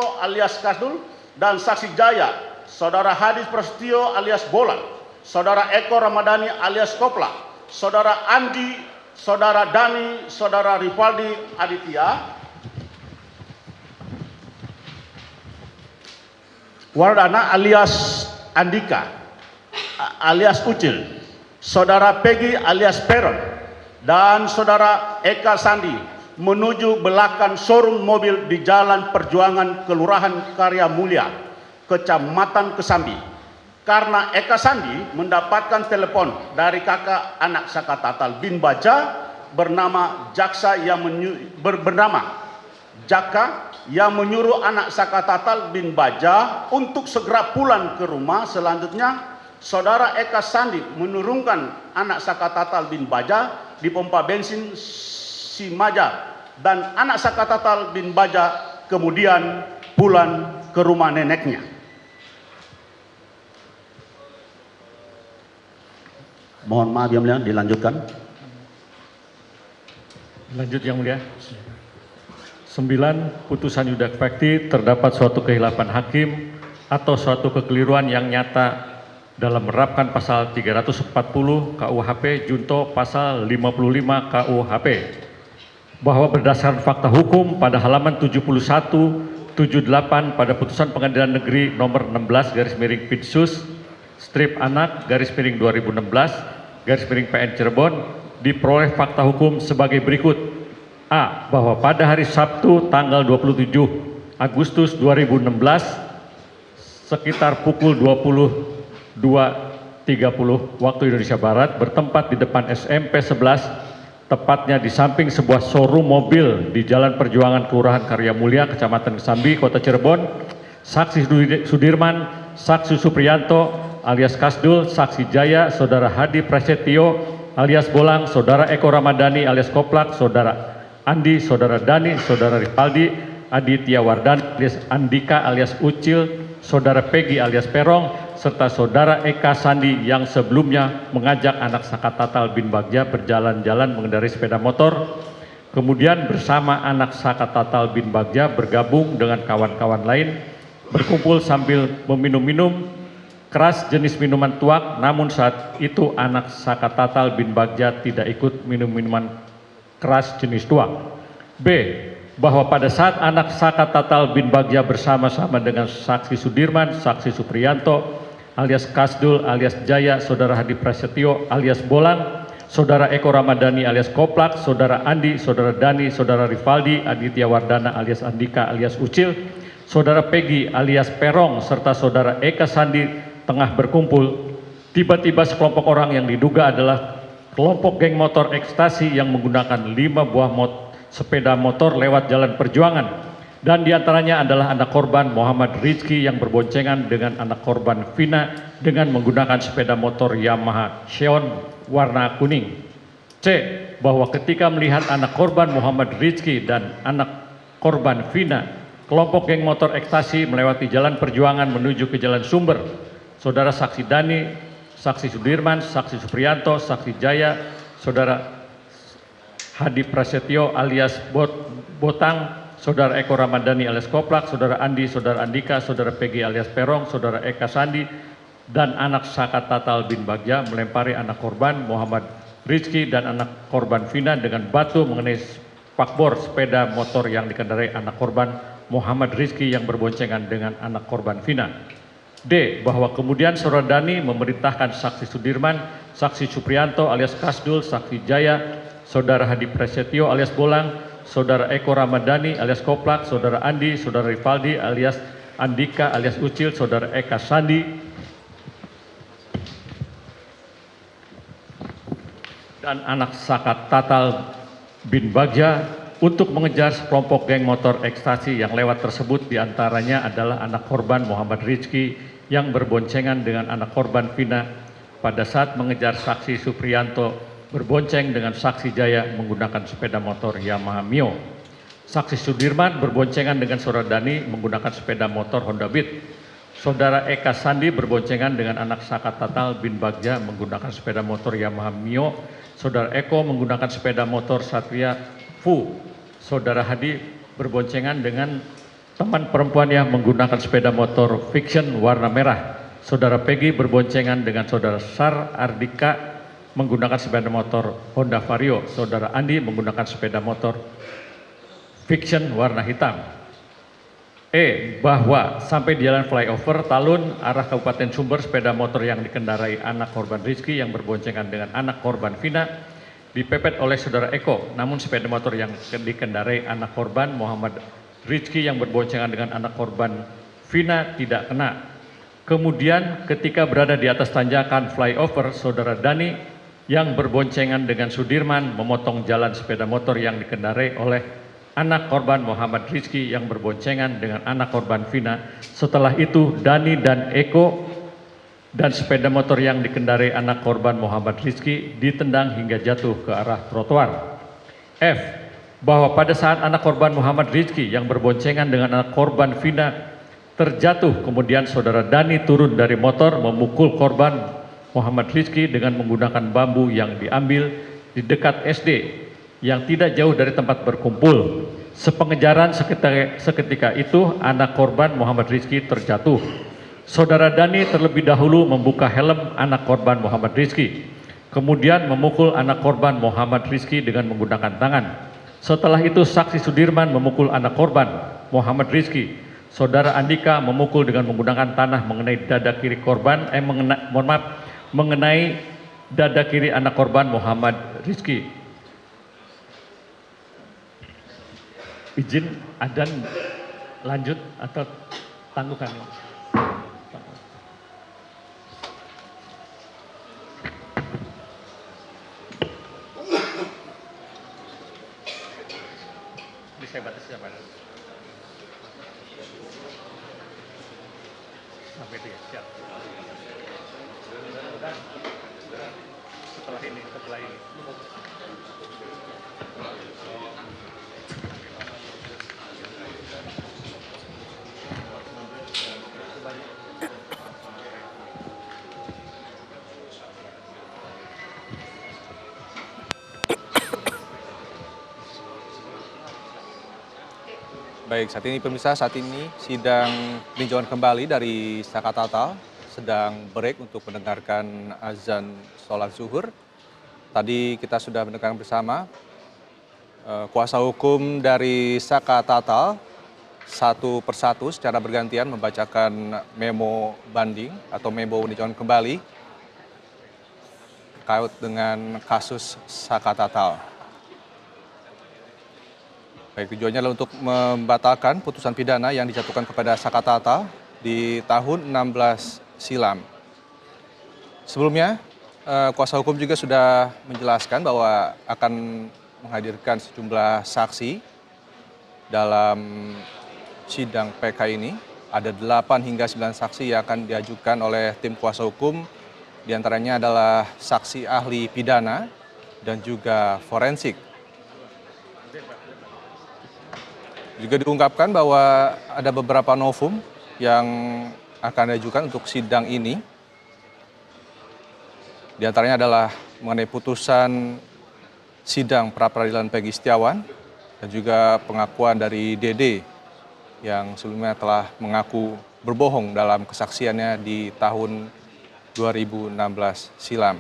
Eko alias Kasdul, dan saksi Jaya, Saudara Hadi Prasetyo alias Bolang, Saudara Eko Ramadhani alias Kopla, Saudara Andi, Saudara Dani, Saudara Rivaldi Aditya, Wardana alias Andika alias Ucil, Saudara Peggy alias Peron, dan Saudara Eka Sandi menuju belakang showroom mobil di Jalan Perjuangan, Kelurahan Karya Mulia, Kecamatan Kesambi. Karena Eka Sandi mendapatkan telepon dari kakak anak Sakatatal bin Baja bernama Jaka yang menyuruh anak Sakatatal bin Baja untuk segera pulang ke rumah. Selanjutnya Saudara Eka Sandi menurunkan anak Sakatatal bin Baja di pompa bensin Simaja, dan anak Sakatatal bin Baja kemudian pulang ke rumah neneknya. Mohon maaf Yang Mulia, dilanjutkan. Lanjut Yang Mulia. 9. Putusan Yudak Fakti terdapat suatu kehilapan hakim atau suatu kekeliruan yang nyata dalam menerapkan pasal 340 KUHP junto pasal 55 KUHP, bahwa berdasarkan fakta hukum pada halaman 71-78 pada putusan Pengadilan Negeri nomor 16/Pinsus strip anak /2016/PN Cirebon diperoleh fakta hukum sebagai berikut. A. Bahwa pada hari Sabtu tanggal 27 Agustus 2016 sekitar pukul 22.30 waktu Indonesia Barat bertempat di depan SMP 11, tepatnya di samping sebuah showroom mobil di Jalan Perjuangan, Kelurahan Karya Mulia, Kecamatan Kesambi, Kota Cirebon, Saksi Sudirman, Saksi Supriyanto alias Kasdul, Saksi Jaya, Saudara Hadi Prasetyo alias Bolang, Saudara Eko Ramadhani alias Koplak, Saudara Andi, Saudara Dani, Saudara Rivaldi Aditya Wardana alias Andika alias Ucil, Saudara Peggy alias Perong, serta Saudara Eka Sandi yang sebelumnya mengajak anak Sakatatal bin Bagja berjalan-jalan mengendarai sepeda motor, kemudian bersama anak Sakatatal bin Bagja bergabung dengan kawan-kawan lain berkumpul sambil meminum-minum keras jenis minuman tuak, namun saat itu anak Sakatatal bin Bagja tidak ikut minum minuman keras jenis tuak. B. Bahwa pada saat anak Sakatatal bin Bagja bersama-sama dengan Saksi Sudirman, Saksi Supriyanto alias Kasdul alias Jaya, Saudara Hadi Prasetyo alias Bolang, Saudara Eko Ramadhani alias Koplak, Saudara Andi, Saudara Dani, Saudara Rivaldi Aditya Wardana alias Andika alias Ucil, Saudara Peggy alias Perong, serta Saudara Eka Sandi tengah berkumpul, tiba-tiba sekelompok orang yang diduga adalah kelompok geng motor ekstasi yang menggunakan 5 buah sepeda motor lewat Jalan Perjuangan, dan diantaranya adalah anak korban Muhammad Rizki yang berboncengan dengan anak korban Vina dengan menggunakan sepeda motor Yamaha Xeon warna kuning. C. Bahwa ketika melihat anak korban Muhammad Rizki dan anak korban Vina, kelompok geng motor ekstasi melewati Jalan Perjuangan menuju ke Jalan Sumber. Saudara Saksi Dani, Saksi Sudirman, Saksi Supriyanto, Saksi Jaya, Saudara Hadi Prasetyo alias Botang, Saudara Eko Ramadhani alias Koplak, Saudara Andi, Saudara Andika, Saudara Peggy alias Perong, Saudara Eka Sandi, dan anak Sakatatal bin Bagja melempari anak korban Muhammad Rizki dan anak korban Vina dengan batu mengenai spakbor sepeda motor yang dikendarai anak korban Muhammad Rizki yang berboncengan dengan anak korban Vina. D. Bahwa kemudian Saudara Dani memerintahkan Saksi Sudirman, Saksi Supriyanto alias Kasdul, Saksi Jaya, Saudara Hadi Prasetyo alias Bolang, Saudara Eko Ramadhani alias Koplak, Saudara Andi, Saudara Rivaldi alias Andika alias Ucil, Saudara Eka Sandi, dan anak Sakatatal bin Bagja untuk mengejar sekelompok geng motor ekstasi yang lewat tersebut. Diantaranya adalah anak korban Muhammad Rizki yang berboncengan dengan anak korban Vina pada saat mengejar Saksi Supriyanto berbonceng dengan Saksi Jaya menggunakan sepeda motor Yamaha Mio. Saksi Sudirman berboncengan dengan Saudara Dani menggunakan sepeda motor Honda Beat. Saudara Eka Sandi berboncengan dengan anak Sakatatal bin Bagja menggunakan sepeda motor Yamaha Mio. Saudara Eko menggunakan sepeda motor Satria Fu. Saudara Hadi berboncengan dengan teman perempuannya menggunakan sepeda motor Fiction warna merah. Saudara Peggy berboncengan dengan saudara Sar Ardika menggunakan sepeda motor Honda Vario. Saudara Andi menggunakan sepeda motor Fiction warna hitam. Bahwa sampai di jalan flyover Talun arah Kabupaten Sumber, sepeda motor yang dikendarai anak korban Rizky yang berboncengan dengan anak korban Vina dipepet oleh saudara Eko. Namun sepeda motor yang dikendarai anak korban Muhammad Rizky yang berboncengan dengan anak korban Vina tidak kena. Kemudian ketika berada di atas tanjakan flyover, saudara Dani yang berboncengan dengan Sudirman memotong jalan sepeda motor yang dikendarai oleh anak korban Muhammad Rizky yang berboncengan dengan anak korban Vina. Setelah itu Dani dan Eko dan sepeda motor yang dikendarai anak korban Muhammad Rizky ditendang hingga jatuh ke arah trotoar. Bahwa pada saat anak korban Muhammad Rizky yang berboncengan dengan anak korban Vina terjatuh, kemudian saudara Dani turun dari motor memukul korban Muhammad Rizky dengan menggunakan bambu yang diambil di dekat SD yang tidak jauh dari tempat berkumpul. Sepengejaran seketika itu anak korban Muhammad Rizky terjatuh. Saudara Dani terlebih dahulu membuka helm anak korban Muhammad Rizky, kemudian memukul anak korban Muhammad Rizky dengan menggunakan tangan. Setelah itu saksi Sudirman memukul anak korban Muhammad Rizky. Saudara Andika memukul dengan menggunakan tanah mengenai dada kiri korban, mengenai dada kiri anak korban Muhammad Rizky. Izin adzan lanjut atau tangguhkan? Ini saya batasi apa? Sampai itu ya, siap. Setelah ini. Baik, saat ini sidang peninjauan kembali dari Saka Tatal sedang break untuk mendengarkan azan sholat zuhur. Tadi kita sudah mendengarkan bersama kuasa hukum dari Saka Tatal satu persatu secara bergantian membacakan memo banding atau memo peninjauan kembali terkait dengan kasus Saka Tatal. Baik, tujuannya adalah untuk membatalkan putusan pidana yang dijatuhkan kepada Saka Tatal di tahun 16 silam. Sebelumnya, kuasa hukum juga sudah menjelaskan bahwa akan menghadirkan sejumlah saksi dalam sidang PK ini. Ada 8 hingga 9 saksi yang akan diajukan oleh tim kuasa hukum. Di antaranya adalah saksi ahli pidana dan juga forensik. Juga diungkapkan bahwa ada beberapa novum yang akan diajukan untuk sidang ini. Di antaranya adalah mengenai putusan sidang pra-peradilan Peggy Setiawan dan juga pengakuan dari Dede yang sebelumnya telah mengaku berbohong dalam kesaksiannya di tahun 2016 silam.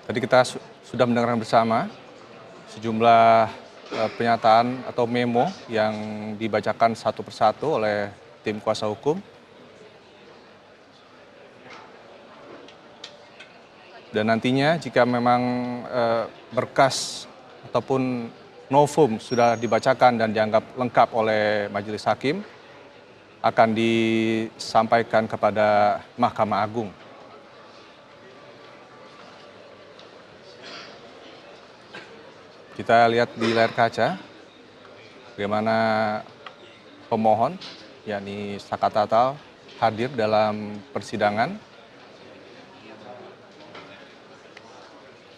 Tadi kita sudah mendengarkan bersama sejumlah pernyataan atau memo yang dibacakan satu persatu oleh tim kuasa hukum. Dan nantinya jika memang berkas ataupun novum sudah dibacakan dan dianggap lengkap oleh majelis hakim, akan disampaikan kepada Mahkamah Agung. Kita lihat di layar kaca bagaimana pemohon, yakni Saka Tatal, hadir dalam persidangan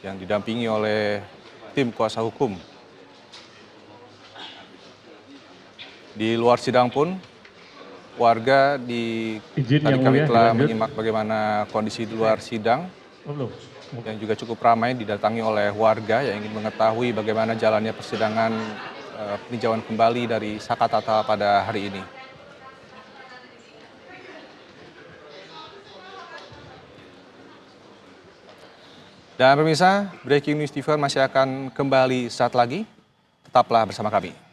yang didampingi oleh tim kuasa hukum. Di luar sidang pun warga tadi kami telah menyimak bagaimana kondisi di luar sidang. yang juga cukup ramai didatangi oleh warga yang ingin mengetahui bagaimana jalannya persidangan peninjauan kembali dari Sakatata pada hari ini. Dan pemirsa, Breaking News TV masih akan kembali saat lagi. Tetaplah bersama kami.